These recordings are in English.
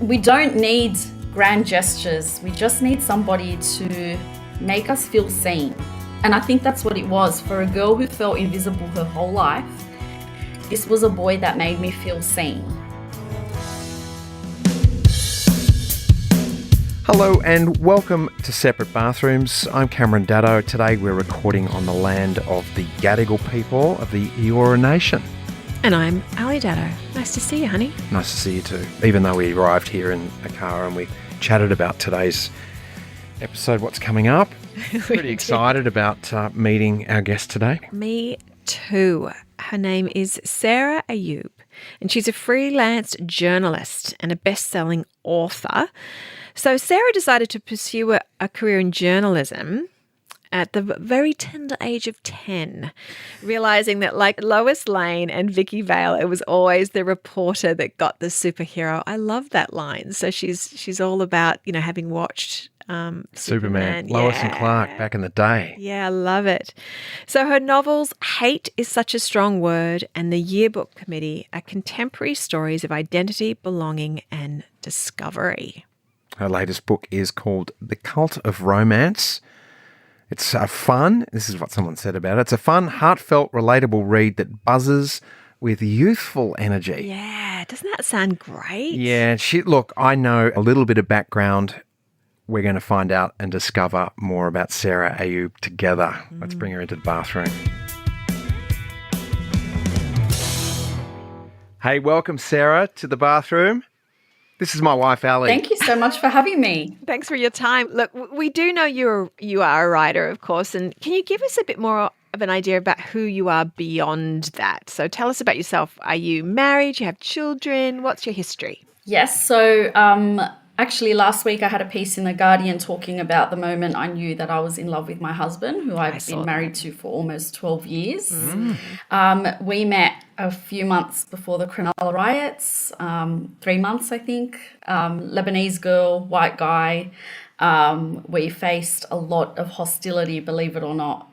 We don't need grand gestures. We just need somebody to make us feel seen. And I think that's what it was. For a girl who felt invisible her whole life, this was a boy that made me feel seen. Hello and welcome to Separate Bathrooms. I'm Cameron Daddo. Today we're recording on the land of the Gadigal People of the Eora Nation. And I'm Ali Daddo. Nice to see you, honey. Nice to see you too. Even though we arrived here in a car and we chatted about today's episode, what's coming up. Pretty excited about meeting our guest today. Me too. Her name is Sarah Ayoub, and she's a freelance journalist and a best-selling author. So Sarah decided to pursue a career in journalism at the very tender age of 10, realising that like Lois Lane and Vicky Vale, it was always the reporter that got the superhero. I love that line. So she's all about, having watched Superman. Lois and Clark back in the day. Yeah, I love it. So her novels, Hate is Such a Strong Word, and The Yearbook Committee are contemporary stories of identity, belonging and discovery. Her latest book is called The Cult of Romance. It's fun, this is what someone said about it, it's a fun, heartfelt, relatable read that buzzes with youthful energy. Yeah, doesn't that sound great? Yeah, look, I know a little bit of background. We're going to find out and discover more about Sarah Ayoub together. Let's bring her into the bathroom. Hey, welcome, Sarah, to the bathroom. This is my wife, Elle. Thank you so much for having me. Thanks for your time. Look, we do know you are a writer, of course, and can you give us a bit more of an idea about who you are beyond that? So tell us about yourself. Are you married? Do you have children? What's your history? Yes, so actually last week I had a piece in The Guardian talking about the moment I knew that I was in love with my husband, who I've been married to for almost 12 years. We met a few months before the Cronulla Riots, 3 months, I think. Lebanese girl, white guy. We faced a lot of hostility, believe it or not,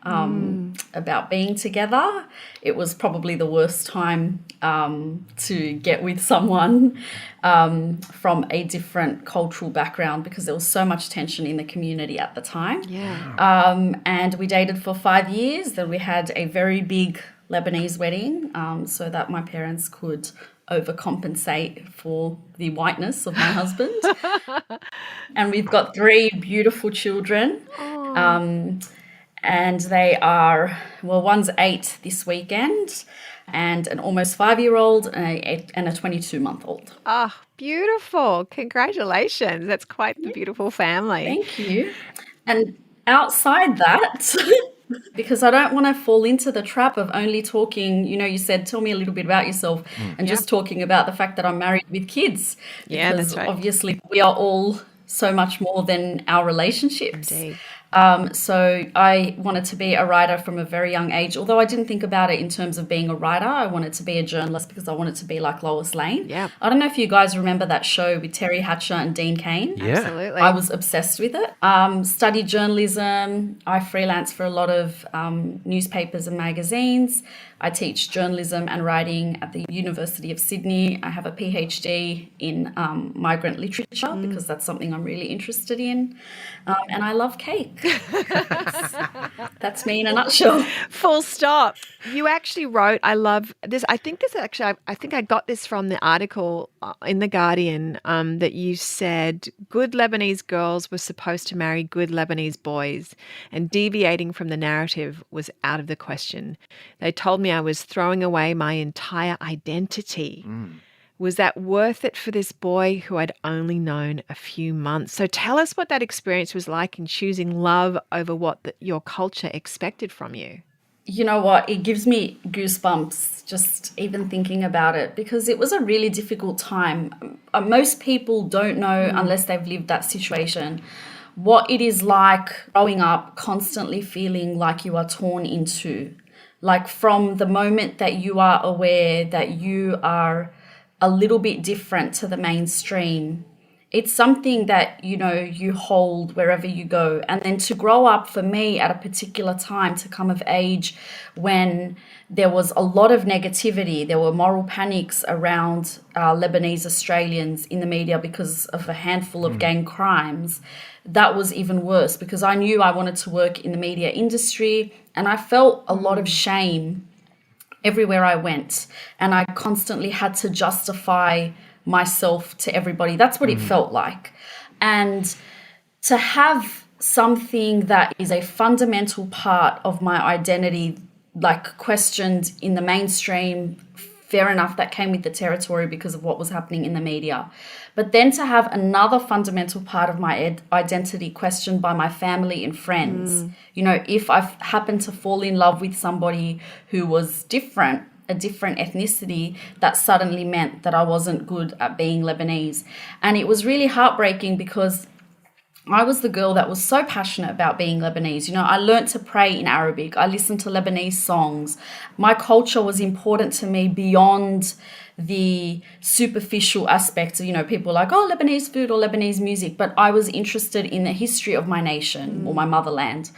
about being together. It was probably the worst time to get with someone from a different cultural background because there was so much tension in the community at the time. Yeah. And we dated for 5 years. Then we had a very big Lebanese wedding so that my parents could overcompensate for the whiteness of my husband. And we've got 3 beautiful children. And they are, one's 8 this weekend and an almost 5-year-old and a 22-month-old. Oh, beautiful. Congratulations. That's quite the beautiful family. Thank you. And outside that, because I don't want to fall into the trap of only talking, you said, tell me a little bit about yourself and just talking about the fact that I'm married with kids. Yeah, that's right. Obviously we are all so much more than our relationships. Indeed. So I wanted to be a writer from a very young age, although I didn't think about it in terms of being a writer. I wanted to be a journalist because I wanted to be like Lois Lane. Yeah. I don't know if you guys remember that show with Terry Hatcher and Dean Cain. Yeah. Absolutely. I was obsessed with it. Studied journalism. I freelance for a lot of newspapers and magazines. I teach journalism and writing at the University of Sydney. I have a PhD in migrant literature because that's something I'm really interested in. And I love cake. That's me in a nutshell. Full stop. You actually wrote, I love this. I think I got this from the article in The Guardian that you said good Lebanese girls were supposed to marry good Lebanese boys and deviating from the narrative was out of the question. They told me I was throwing away my entire identity. Was that worth it for this boy who I'd only known a few months? So tell us what that experience was like in choosing love over what your culture expected from you. You know what? It gives me goosebumps just even thinking about it because it was a really difficult time. Most people don't know unless they've lived that situation what it is like growing up constantly feeling like you are torn in two. Like from the moment that you are aware that you are a little bit different to the mainstream, it's something that, you hold wherever you go. And then to grow up for me at a particular time, to come of age when there was a lot of negativity, there were moral panics around Lebanese Australians in the media because of a handful of gang crimes, that was even worse, because I knew I wanted to work in the media industry, and I felt a lot of shame everywhere I went. And I constantly had to justify myself to everybody. That's what it felt like. And to have something that is a fundamental part of my identity, like, questioned in the mainstream, fair enough, that came with the territory because of what was happening in the media. But then to have another fundamental part of my identity questioned by my family and friends, if I happened to fall in love with somebody who was different, a different ethnicity, that suddenly meant that I wasn't good at being Lebanese. And it was really heartbreaking, because I was the girl that was so passionate about being Lebanese. I learnt to pray in Arabic. I listened to Lebanese songs. My culture was important to me beyond the superficial aspects of, people like, oh, Lebanese food or Lebanese music. But I was interested in the history of my nation or my motherland,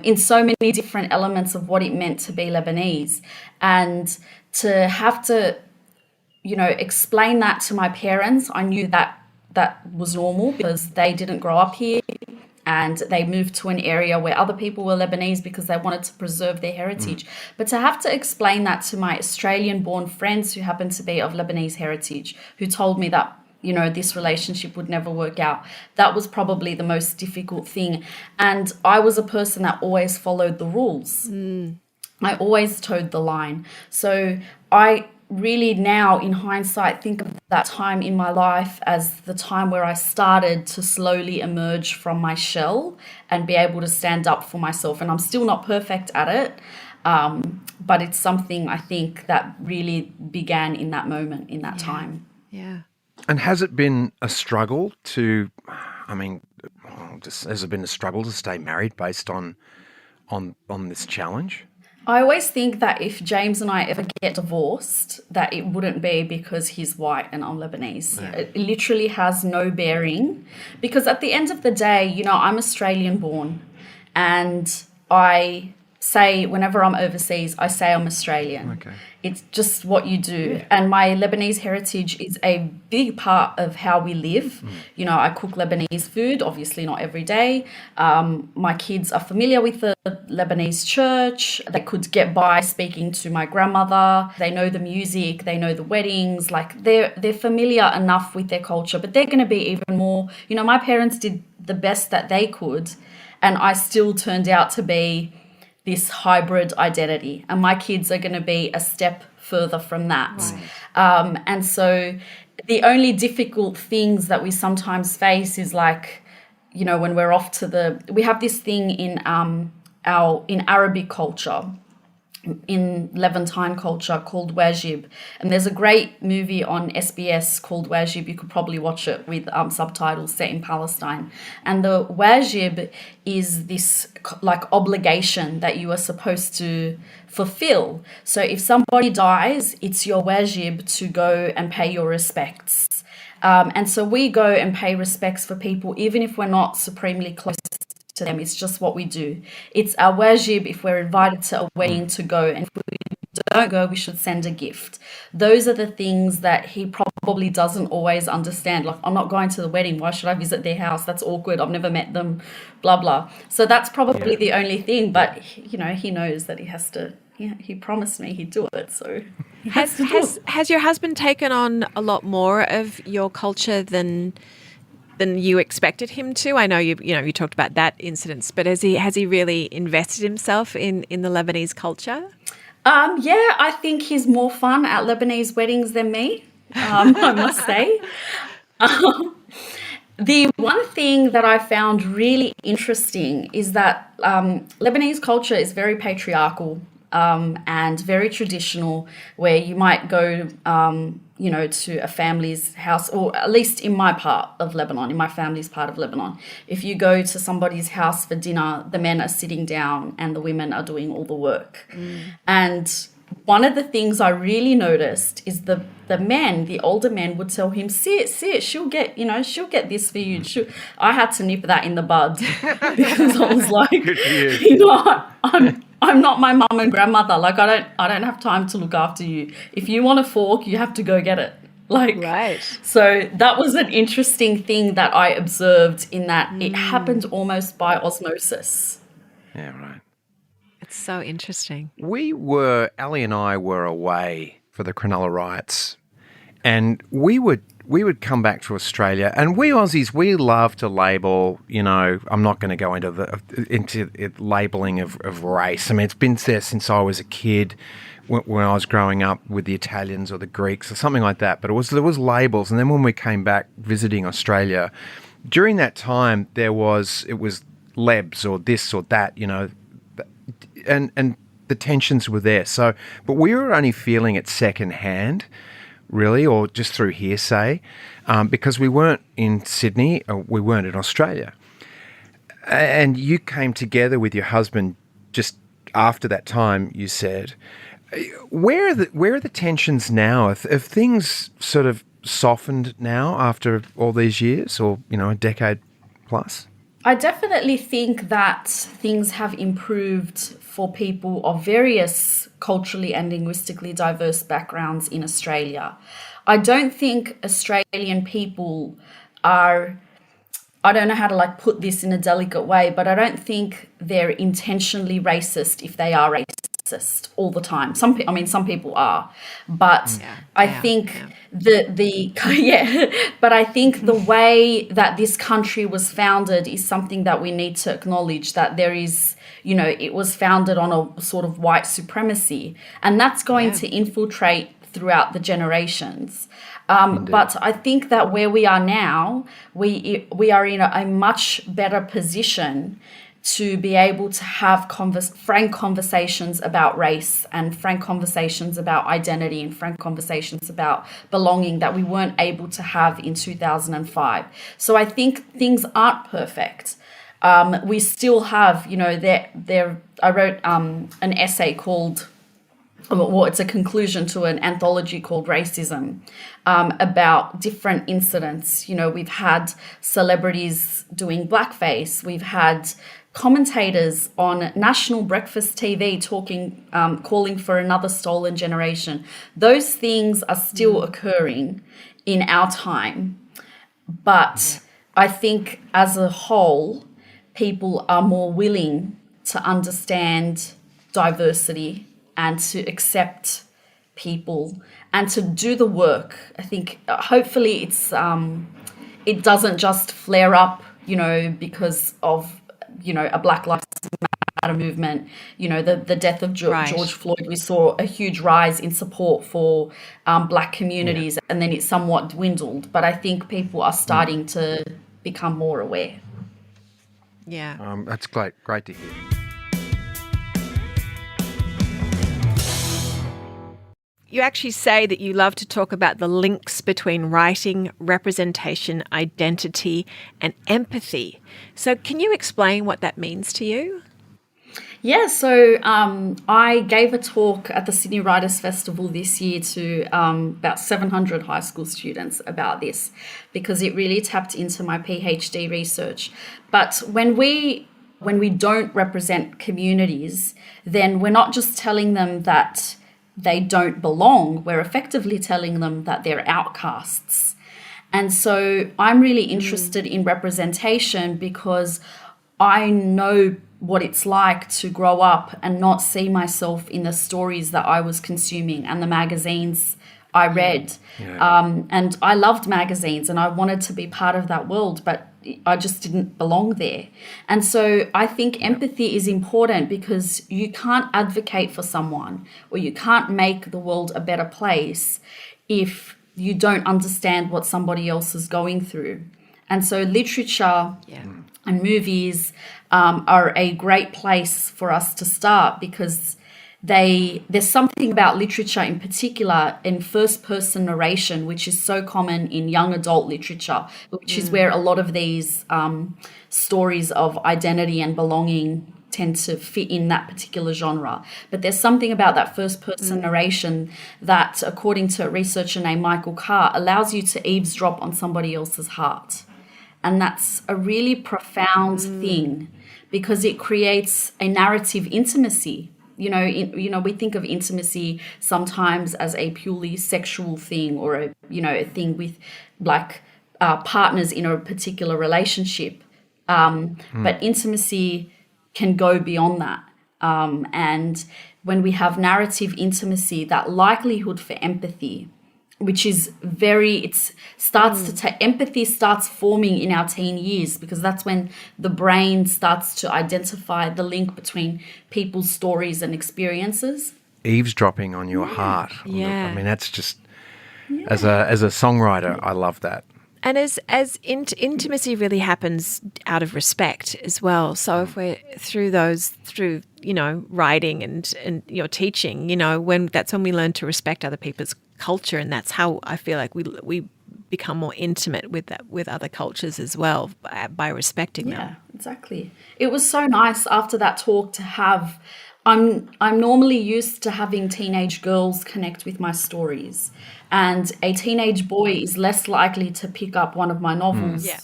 in so many different elements of what it meant to be Lebanese. And to have to, explain that to my parents, I knew that was normal, because they didn't grow up here and they moved to an area where other people were Lebanese because they wanted to preserve their heritage. But to have to explain that to my Australian-born friends who happened to be of Lebanese heritage, who told me that, this relationship would never work out, that was probably the most difficult thing. And I was a person that always followed the rules. I always towed the line. So I really now, in hindsight, think of that time in my life as the time where I started to slowly emerge from my shell and be able to stand up for myself. And I'm still not perfect at it, but it's something I think that really began in that moment, in that time. Yeah. And has it been a struggle has it been a struggle to stay married based on this challenge? I always think that if James and I ever get divorced, that it wouldn't be because he's white and I'm Lebanese. Yeah. It literally has no bearing, because at the end of the day, I'm Australian born, and I say, whenever I'm overseas, I say I'm Australian. Okay. It's just what you do. Yeah. And my Lebanese heritage is a big part of how we live. I cook Lebanese food, obviously not every day. My kids are familiar with the Lebanese church. They could get by speaking to my grandmother. They know the music. They know the weddings. Like, they're familiar enough with their culture, but they're going to be even more. My parents did the best that they could, and I still turned out to be this hybrid identity, and my kids are going to be a step further from that. Right. And so the only difficult things that we sometimes face is, like, when we're off to we have this thing in Arabic culture, in Levantine culture, called wajib. And there's a great movie on SBS called Wajib. You could probably watch it with subtitles, set in Palestine. And the wajib is this like obligation that you are supposed to fulfill. So if somebody dies, it's your wajib to go and pay your respects. And so we go and pay respects for people, even if we're not supremely close to them. It's just what we do. It's our wajib if we're invited to a wedding to go, and if we don't go, we should send a gift. Those are the things that he probably doesn't always understand. Like, I'm not going to the wedding. Why should I visit their house? That's awkward. I've never met them, blah, blah. So that's probably the only thing. But, he knows that he has to, he promised me he'd do it. So has your husband taken on a lot more of your culture than you expected him to? I know you talked about that incident, but has he really invested himself in the Lebanese culture? I think he's more fun at Lebanese weddings than me, I must say. The one thing that I found really interesting is that Lebanese culture is very patriarchal and very traditional, where you might go to a family's house, or at least in my part of Lebanon, in my family's part of Lebanon. If you go to somebody's house for dinner, the men are sitting down and the women are doing all the work. And one of the things I really noticed is the the older men would tell him, sit, she'll get this for you. I had to nip that in the bud because I was like, I'm not my mum and grandmother. Like, I don't have time to look after you. If you want a fork, you have to go get it. Like, right. So that was an interesting thing that I observed, in that it happened almost by osmosis. Yeah, right. It's so interesting. Ali and I were away for the Cronulla Riots, and we would come back to Australia, and we Aussies, we love to label, I'm not going to go into labelling of race. I mean, it's been there since I was a kid, when I was growing up with the Italians or the Greeks or something like that. But there was labels, and then when we came back visiting Australia, during that time it was lebs or this or that, and the tensions were there. So, but we were only feeling it secondhand, really, or just through hearsay, because we weren't in Sydney, or we weren't in Australia. And you came together with your husband just after that time, you said. Where are the tensions now? Have things sort of softened now after all these years, or a decade plus? I definitely think that things have improved for people of various culturally and linguistically diverse backgrounds in Australia. I don't think Australian people are, I don't know how to put this in a delicate way, but I don't think they're intentionally racist if they are racist all the time. Some people are, but I think but I think the way that this country was founded is something that we need to acknowledge, that there is, it was founded on a sort of white supremacy, and that's going to infiltrate throughout the generations. But I think that where we are now, we are in a much better position to be able to have frank conversations about race, and frank conversations about identity, and frank conversations about belonging that we weren't able to have in 2005. So I think things aren't perfect. We still have, I wrote an essay called, it's a conclusion to an anthology called Racism, about different incidents. We've had celebrities doing blackface. We've had commentators on national breakfast TV calling for another stolen generation. Those things are still occurring in our time. But I think as a whole, people are more willing to understand diversity and to accept people and to do the work. I think hopefully it doesn't just flare up, because of, a Black Lives Matter movement, the death of George Floyd. We saw a huge rise in support for Black communities, and then it somewhat dwindled. But I think people are starting to become more aware. Yeah. That's great to hear. You actually say that you love to talk about the links between writing, representation, identity, and empathy. So can you explain what that means to you? Yeah, so I gave a talk at the Sydney Writers' Festival this year to about 700 high school students about this, because it really tapped into my PhD research. But when we don't represent communities, then we're not just telling them that they don't belong, we're effectively telling them that they're outcasts. And so I'm really interested in representation, because I know what it's like to grow up and not see myself in the stories that I was consuming and the magazines I read. And I loved magazines and I wanted to be part of that world, but I just didn't belong there. And so I think empathy is important, because you can't advocate for someone, or you can't make the world a better place if you don't understand what somebody else is going through. And so literature and movies are a great place for us to start, because there's something about literature in particular in first-person narration, which is so common in young adult literature, which is where a lot of these stories of identity and belonging tend to fit in that particular genre. But there's something about that first person narration that, according to a researcher named Michael Carr, allows you to eavesdrop on somebody else's heart. And that's a really profound thing, because it creates a narrative intimacy. We think of intimacy sometimes as a purely sexual thing, or a thing with like partners in a particular relationship. But intimacy can go beyond that. And when we have narrative intimacy, that likelihood for empathy, which is empathy starts forming in our teen years, because that's when the brain starts to identify the link between people's stories and experiences. Eavesdropping on your heart. Yeah. I mean, that's just, as a songwriter, I love that. And as intimacy really happens out of respect as well. So if we're through writing and your teaching, that's when we learn to respect other people's culture, and that's how I feel like we become more intimate with other cultures as well, by respecting them. Yeah, exactly. It was so nice after that talk to have. I'm normally used to having teenage girls connect with my stories, and a teenage boy is less likely to pick up one of my novels. Yeah.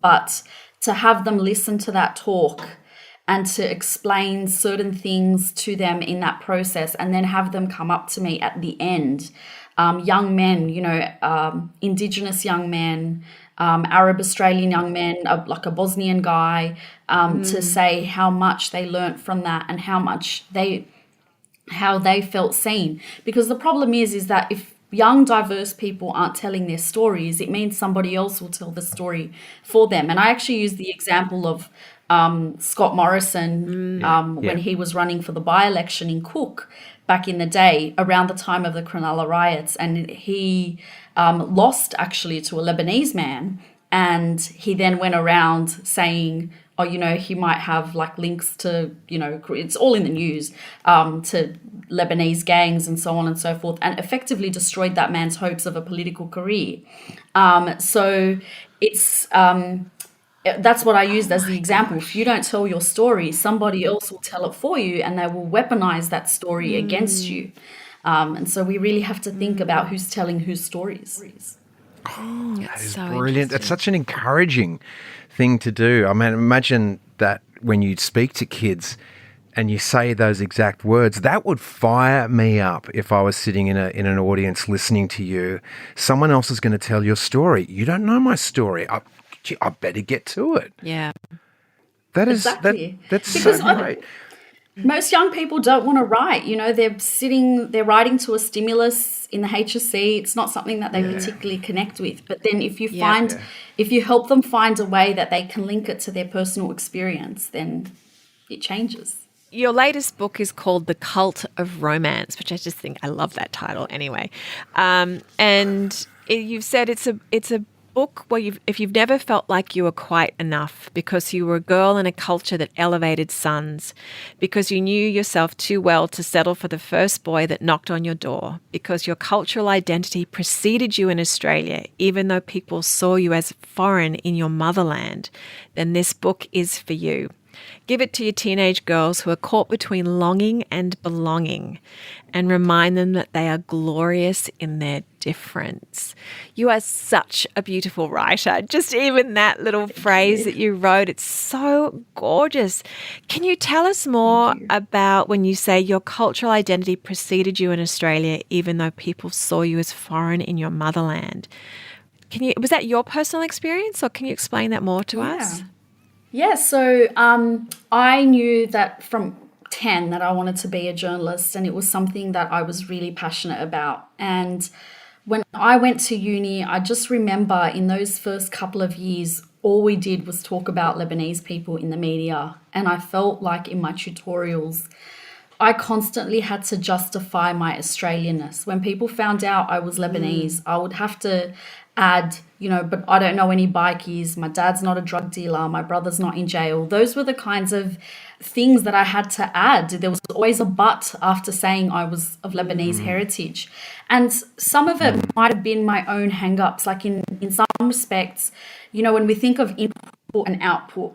But to have them listen to that talk and to explain certain things to them in that process, and then have them come up to me at the end, young men, Indigenous young men, Arab Australian young men, like a Bosnian guy, to say how much they learnt from that and how they felt seen. Because the problem is that if young diverse people aren't telling their stories, it means somebody else will tell the story for them. And I actually use the example of Scott Morrison when he was running for the by-election in Cook back in the day, around the time of the Cronulla Riots, and he lost actually to a Lebanese man, and he then went around saying, he might have like links to, it's all in the news, to Lebanese gangs and so on and so forth, and effectively destroyed that man's hopes of a political career. So it's that's what I used as the example. If you don't tell your story, somebody else will tell it for you, and they will weaponize that story against you. And so we really have to think about who's telling whose stories. That is so brilliant. That's such an encouraging thing to do. I mean, imagine that when you speak to kids and you say those exact words, that would fire me up if I was sitting in an audience listening to you. Someone else is going to tell your story. You don't know my story. I better get to it. Yeah. That is exactly. That's because so great. Most young people don't want to write. They're writing to a stimulus in the HSC. It's not something that they particularly connect with. But then if you help them find a way that they can link it to their personal experience, then it changes. Your latest book is called The Cult of Romance, which I just think I love that title anyway. And you've said it's a book where if you've never felt like you were quite enough because you were a girl in a culture that elevated sons, because you knew yourself too well to settle for the first boy that knocked on your door, because your cultural identity preceded you in Australia, even though people saw you as foreign in your motherland, then this book is for you. Give it to your teenage girls who are caught between longing and belonging, and remind them that they are glorious in their difference. You are such a beautiful writer. Just even that little phrase that you wrote, it's so gorgeous. Can you tell us more about when you say your cultural identity preceded you in Australia, even though people saw you as foreign in your motherland? Was that your personal experience, or can you explain that more to us? Yeah, so I knew that from 10 that I wanted to be a journalist, and it was something that I was really passionate about. And when I went to uni, I just remember in those first couple of years, all we did was talk about Lebanese people in the media. And I felt like in my tutorials, I constantly had to justify my Australianness. When people found out I was Lebanese, I would have to add, but I don't know any bikies, my dad's not a drug dealer, my brother's not in jail. Those were the kinds of things that I had to add. There was always a but after saying I was of Lebanese heritage. And some of it might have been my own hang-ups. Like in some respects, when we think of input and output,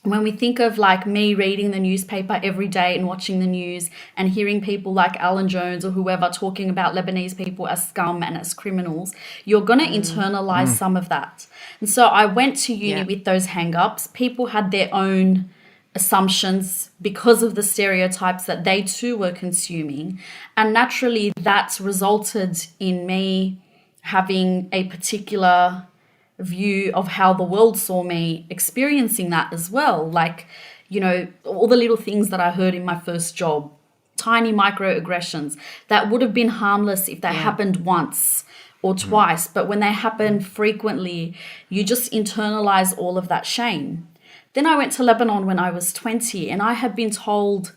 when we think of like me reading the newspaper every day and watching the news and hearing people like Alan Jones or whoever talking about Lebanese people as scum and as criminals, you're going to internalize some of that. And so I went to uni with those hang-ups. People had their own assumptions because of the stereotypes that they too were consuming. And naturally, that's resulted in me having a particular view of how the world saw me, experiencing that as well. Like, you know, all the little things that I heard in my first job, tiny microaggressions that would have been harmless if they happened once or twice. But when they happen frequently, you just internalize all of that shame. Then I went to Lebanon when I was 20, and I had been told,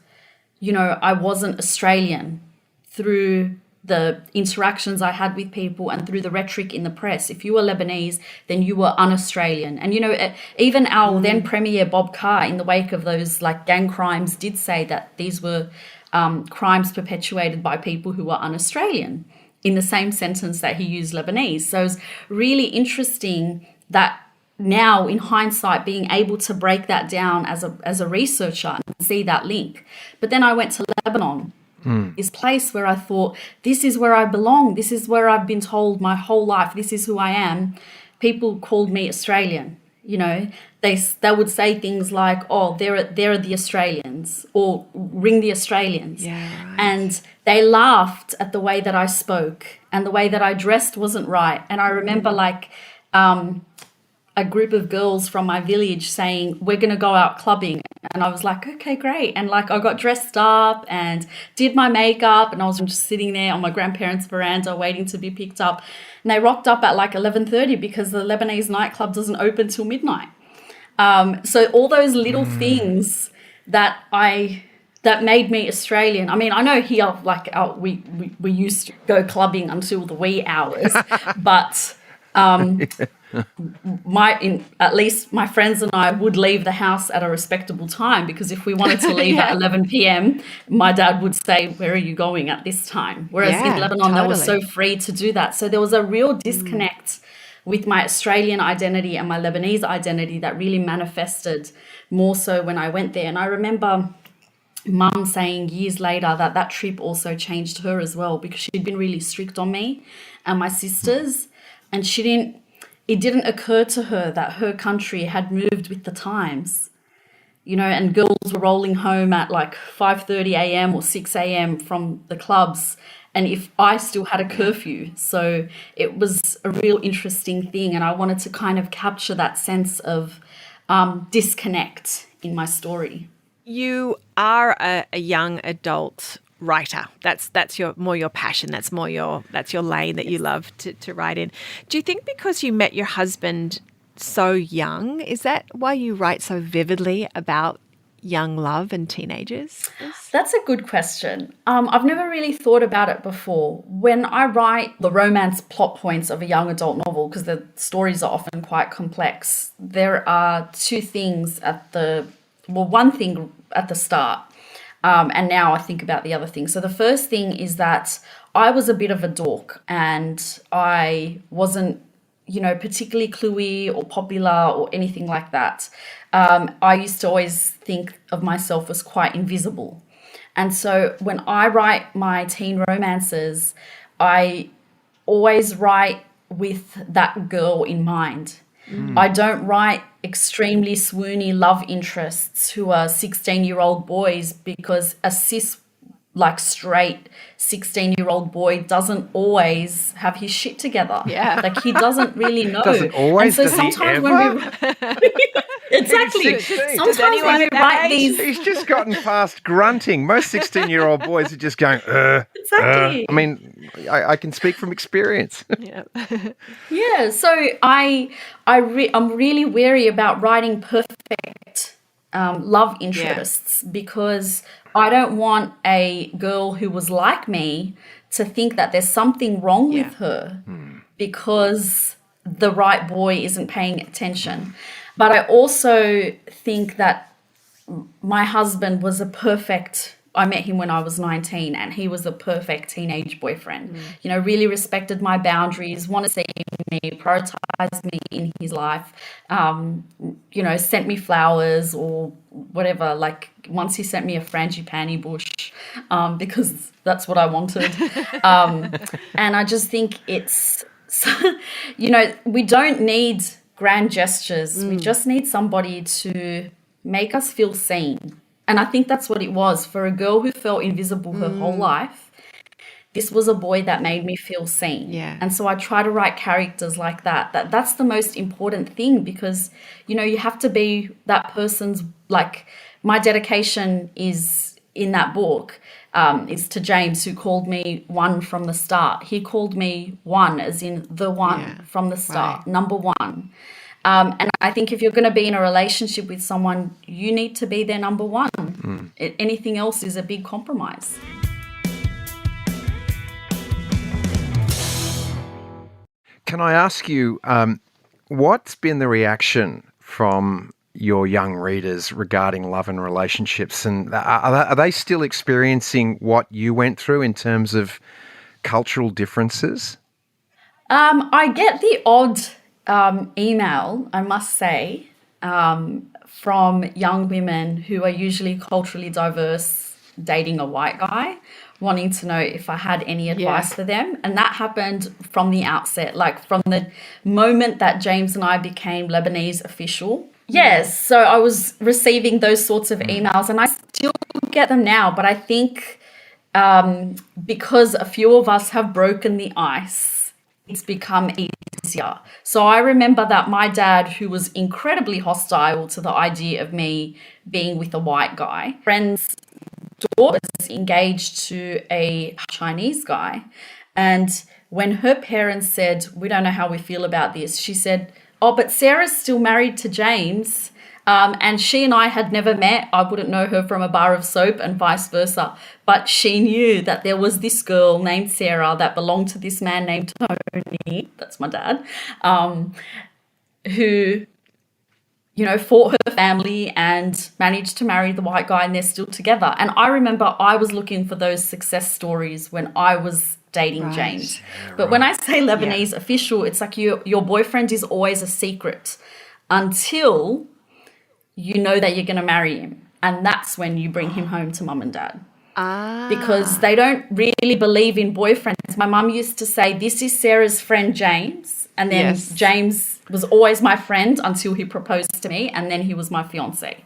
you know, I wasn't Australian through the interactions I had with people and through the rhetoric in the press. If you were Lebanese, then you were un-Australian. And, you know, even our then Premier Bob Carr, in the wake of those like gang crimes, did say that these were crimes perpetuated by people who were un-Australian, in the same sentence that he used Lebanese. So it's really interesting that now, in hindsight, being able to break that down as a researcher and see that link. But then I went to Lebanon, this place where I thought, this is where I belong. This is where I've been told my whole life. This is who I am. People called me Australian. You know, they would say things like, oh, there are the Australians, or ring the Australians. Yeah, right. And they laughed at the way that I spoke, and the way that I dressed wasn't right. And I remember like a group of girls from my village saying, we're going to go out clubbing. And I was like, okay, great. And like I got dressed up and did my makeup, and I was just sitting there on my grandparents' veranda waiting to be picked up. And they rocked up at like 11:30 because the Lebanese nightclub doesn't open till midnight. So all those little things that made me Australian. I mean, I know here, like we used to go clubbing until the wee hours, but at least my friends and I would leave the house at a respectable time, because if we wanted to leave at 11 p.m, my dad would say, where are you going at this time? Whereas in Lebanon, they were so free to do that. So there was a real disconnect with my Australian identity and my Lebanese identity that really manifested more so when I went there. And I remember Mum saying years later that trip also changed her as well, because she'd been really strict on me and my sisters, and it didn't occur to her that her country had moved with the times, you know, and girls were rolling home at like 5:30 a.m. or 6 a.m. from the clubs, and if I still had a curfew. So it was a real interesting thing, and I wanted to kind of capture that sense of disconnect in my story. You are a young adult writer. That's your passion. That's your lane that you love to write in. Do you think because you met your husband so young, is that why you write so vividly about young love and teenagers? That's a good question. I've never really thought about it before. When I write the romance plot points of a young adult novel, because the stories are often quite complex, there are one thing at the start. And now I think about the other thing. So the first thing is that I was a bit of a dork, and I wasn't, you know, particularly cluey or popular or anything like that. I used to always think of myself as quite invisible. And so when I write my teen romances, I always write with that girl in mind. I don't write extremely swoony love interests who are 16-year-old boys, because a straight 16-year-old boy doesn't always have his shit together. Yeah. Like he doesn't really know. Doesn't always, and so does he sometimes ever? when we exactly. Sometimes when we write these, He's just gotten past grunting. Most 16-year-old boys are just going, exactly. I mean, I can speak from experience. Yeah. Yeah, so I'm really wary about writing perfect love interests, because I don't want a girl who was like me to think that there's something wrong with her because the right boy isn't paying attention. But I also think that my husband was a perfect I met him when I was 19, and he was a perfect teenage boyfriend. You know, really respected my boundaries, wanted to see me, prioritized me in his life, you know, sent me flowers or whatever. Like, once he sent me a frangipani bush, because that's what I wanted. And I just think it's, you know, we don't need grand gestures. We just need somebody to make us feel seen. And I think that's what it was. For a girl who felt invisible her whole life, this was a boy that made me feel seen. Yeah. And so I try to write characters like that. That's the most important thing, because, you know, you have to be that person's, like, my dedication is in that book. Is to James, who called me one from the start. He called me one, as in the one from the start, number one. And I think if you're going to be in a relationship with someone, you need to be their number one. Anything else is a big compromise. Can I ask you, what's been the reaction from your young readers regarding love and relationships? And are they still experiencing what you went through in terms of cultural differences? I get the odd email, I must say, from young women who are usually culturally diverse, dating a white guy, wanting to know if I had any advice for them. And that happened from the outset, like from the moment that James and I became Lebanese official. Yes, so I was receiving those sorts of emails, and I still get them now, but I think because a few of us have broken the ice, it's become easier. So I remember that my dad, who was incredibly hostile to the idea of me being with a white guy, friend's daughter was engaged to a Chinese guy. And when her parents said, we don't know how we feel about this, she said, oh, but Sarah's still married to James. And she and I had never met. I wouldn't know her from a bar of soap, and vice versa. But she knew that there was this girl named Sarah that belonged to this man named Tony, that's my dad, who, you know, fought her family and managed to marry the white guy, and they're still together. And I remember I was looking for those success stories when I was dating James. But when I say Lebanese official, it's like your boyfriend is always a secret until you know that you're going to marry him. And that's when you bring him home to mum and dad. Because they don't really believe in boyfriends. My mum used to say, this is Sarah's friend James. And then James was always my friend until he proposed to me. And then he was my fiance.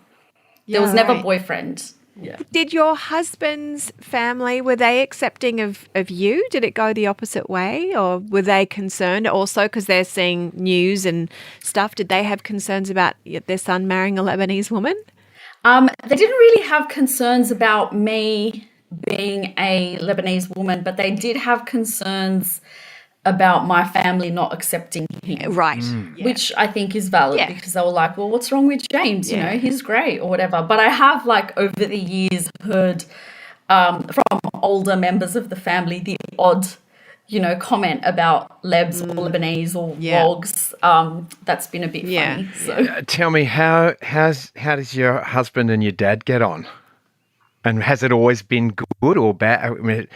There was never boyfriend. Yeah. Did your husband's family, were they accepting of you? Did it go the opposite way, or were they concerned also because they're seeing news and stuff? Did they have concerns about their son marrying a Lebanese woman? They didn't really have concerns about me being a Lebanese woman, but they did have concerns about my family not accepting him. Right. Which I think is valid because they were like, well, what's wrong with James? You know, he's great or whatever. But I have, like, over the years heard from older members of the family the odd, you know, comment about Lebs or Lebanese or wogs. That's been a bit funny. So. Tell me, how does your husband and your dad get on? And has it always been good or bad? I mean,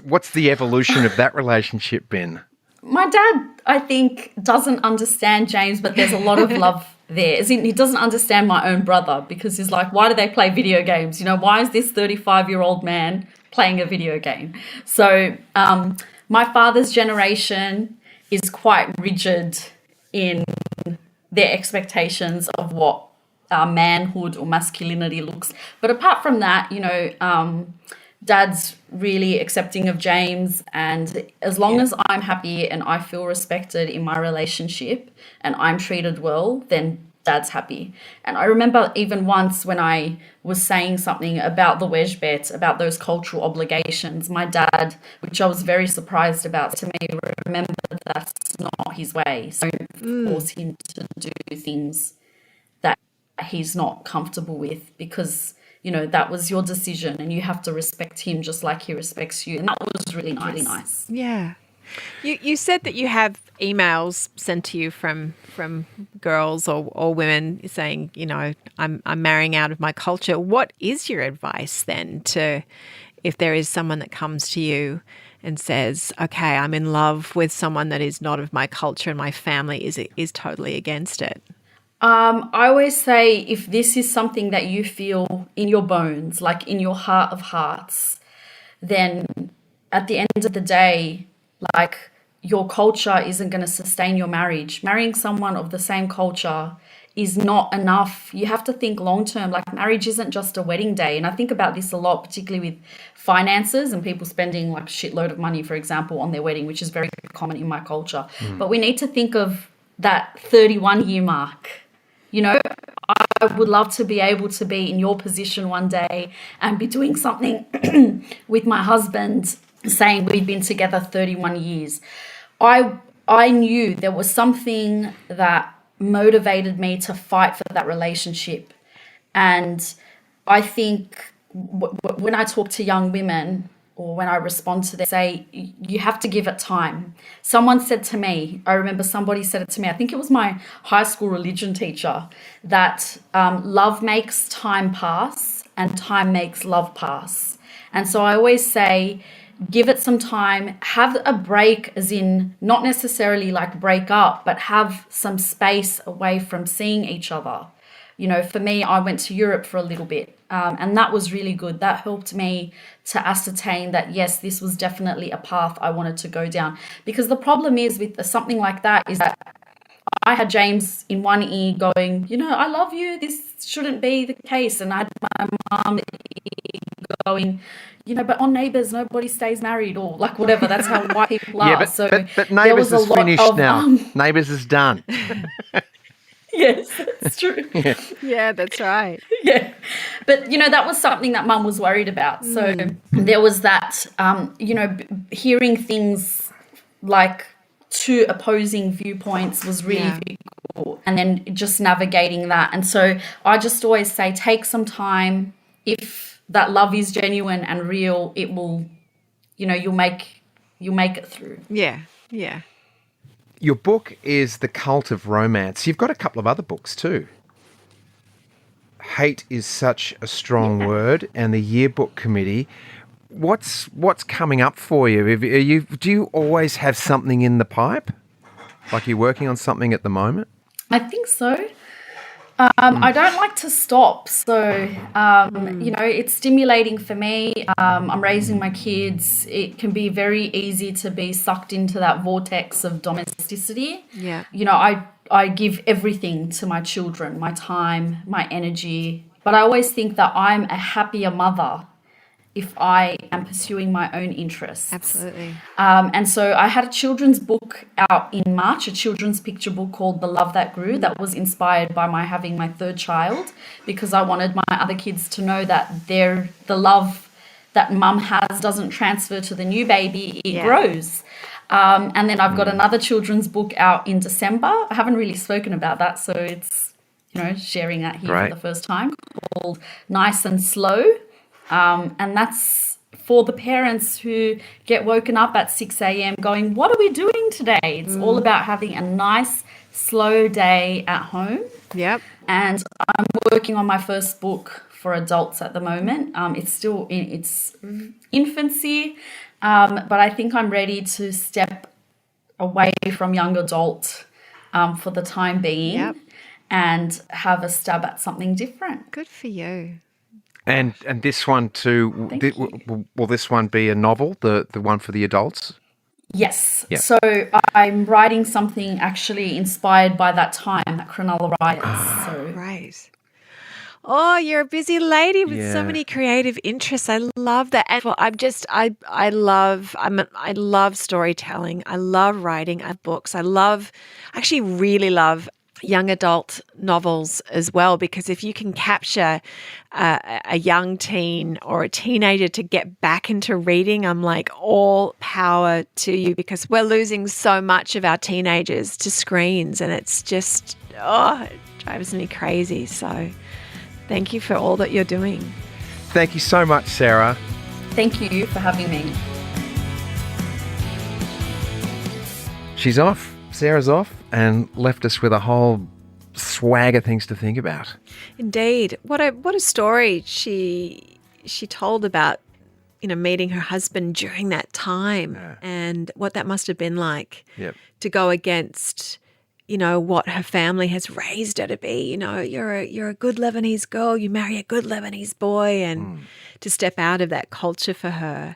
what's the evolution of that relationship been? My dad, I think, doesn't understand James, but there's a lot of love there. As in, he doesn't understand my own brother, because he's like, why do they play video games? You know, why is this 35-year-old man playing a video game? So my father's generation is quite rigid in their expectations of what manhood or masculinity looks. But apart from that, you know, Dad's really accepting of James, and as long as I'm happy and I feel respected in my relationship and I'm treated well, then Dad's happy. And I remember even once when I was saying something about the wedge bet, about those cultural obligations, my dad, which I was very surprised about, to me, remember that's not his way. So don't force him to do things that he's not comfortable with, because, you know, that was your decision and you have to respect him just like he respects you. And that was really nice. Yeah. You said that you have emails sent to you from girls or women saying, you know, I'm marrying out of my culture. What is your advice then to, if there is someone that comes to you and says, okay, I'm in love with someone that is not of my culture and my family is totally against it? I always say, if this is something that you feel in your bones, like in your heart of hearts, then at the end of the day, like, your culture isn't going to sustain your marriage. Marrying someone of the same culture is not enough. You have to think long term. Like, marriage isn't just a wedding day. And I think about this a lot, particularly with finances and people spending like a shitload of money, for example, on their wedding, which is very common in my culture. But we need to think of that 31-year mark. You know, I would love to be able to be in your position one day and be doing something with my husband, saying we've been together 31 years. I knew there was something that motivated me to fight for that relationship. And I think when I talk to young women, or when I respond to them, say, you have to give it time. Someone said to me, I remember somebody said it to me, I think it was my high school religion teacher, that love makes time pass and time makes love pass. And so I always say, give it some time, have a break, as in not necessarily like break up, but have some space away from seeing each other. You know, for me, I went to Europe for a little bit, and that was really good. That helped me to ascertain that, yes, this was definitely a path I wanted to go down. Because the problem is with something like that is that I had James in one ear going, you know, I love you, this shouldn't be the case. And I had my mum going, you know, but on Neighbours, nobody stays married, or like whatever. That's how white people are. But Neighbours is finished now. Neighbours is done. Yes, that's true. Yeah, that's right. Yeah. But, you know, that was something that Mum was worried about. So there was that, you know, hearing things like two opposing viewpoints was really difficult, and then just navigating that. And so I just always say, take some time. If that love is genuine and real, it will, you know, you'll make it through. Yeah, yeah. Your book is The Cult of Romance. You've got a couple of other books too. Hate is such a strong word, and the Yearbook Committee. What's coming up for you? Do you always have something in the pipe? Like you're working on something at the moment? I think so. I don't like to stop. So, you know, it's stimulating for me. I'm raising my kids. It can be very easy to be sucked into that vortex of domesticity. Yeah. You know, I give everything to my children, my time, my energy. But I always think that I'm a happier mother if I am pursuing my own interests. Absolutely. And so I had a children's book out in March, a children's picture book called The Love That Grew, that was inspired by my having my third child, because I wanted my other kids to know that the love that mum has doesn't transfer to the new baby, it grows. And then I've got another children's book out in December. I haven't really spoken about that, so it's, you know, sharing that here for the first time, called Nice and Slow. And that's for the parents who get woken up at 6 a.m. going, what are we doing today? It's all about having a nice, slow day at home. Yep. And I'm working on my first book for adults at the moment. It's still in its infancy, but I think I'm ready to step away from young adult for the time being and have a stab at something different. Good for you. And this one too, will this one be a novel, the one for the adults? Yes. Yeah. So I'm writing something actually inspired by that time, that Cronulla Riots. So. Right. Oh, you're a busy lady with so many creative interests. I love that. And well, I love storytelling. I love writing. I have books. I actually really love young adult novels as well, because if you can capture a young teen or a teenager to get back into reading, I'm like, all power to you, because we're losing so much of our teenagers to screens, and it's just, it drives me crazy. So thank you for all that you're doing. Thank you so much, Sarah. Thank you for having me. she's off. Sarah's off and left us with a whole swag of things to think about. Indeed. What a story she told about, meeting her husband during that time and what that must have been like to go against, what her family has raised her to be. You're a good Lebanese girl, you marry a good Lebanese boy, and to step out of that culture for her,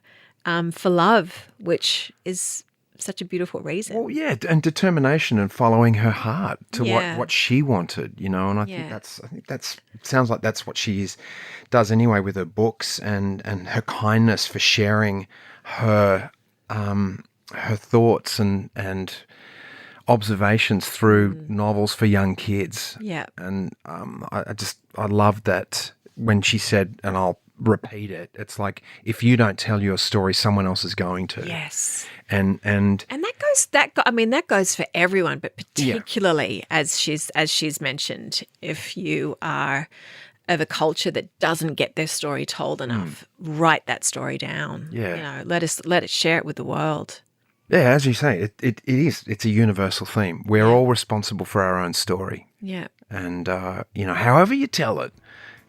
for love, which is such a beautiful reason. Well, yeah, and determination and following her heart to what she wanted, and I think that's sounds like that's what she does anyway with her books and her kindness for sharing her thoughts and observations through novels for young kids. Yeah. And I love that when she said, and I'll repeat it, it's like, if you don't tell your story, someone else is going to. Yes. And that goes for everyone, but particularly as she's mentioned, if you are of a culture that doesn't get their story told enough, write that story down. Yeah. Let it share it with the world. Yeah, as you say, it is. It's a universal theme. We're all responsible for our own story. Yeah. And however you tell it,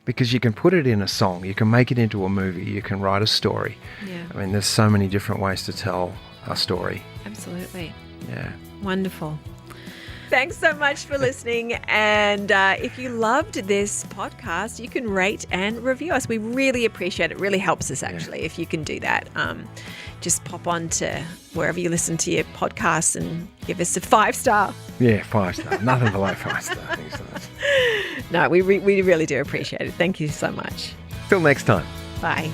because you can put it in a song, you can make it into a movie, you can write a story. Yeah. I mean, there's so many different ways to tell a story. Absolutely. Yeah. Wonderful. Thanks so much for listening. And if you loved this podcast, you can rate and review us. We really appreciate it. It really helps us, actually, if you can do that. Just pop on to wherever you listen to your podcasts and give us a 5-star. Yeah, 5-star. Nothing below 5-star. Things like that. No, we really do appreciate it. Thank you so much. Till next time. Bye.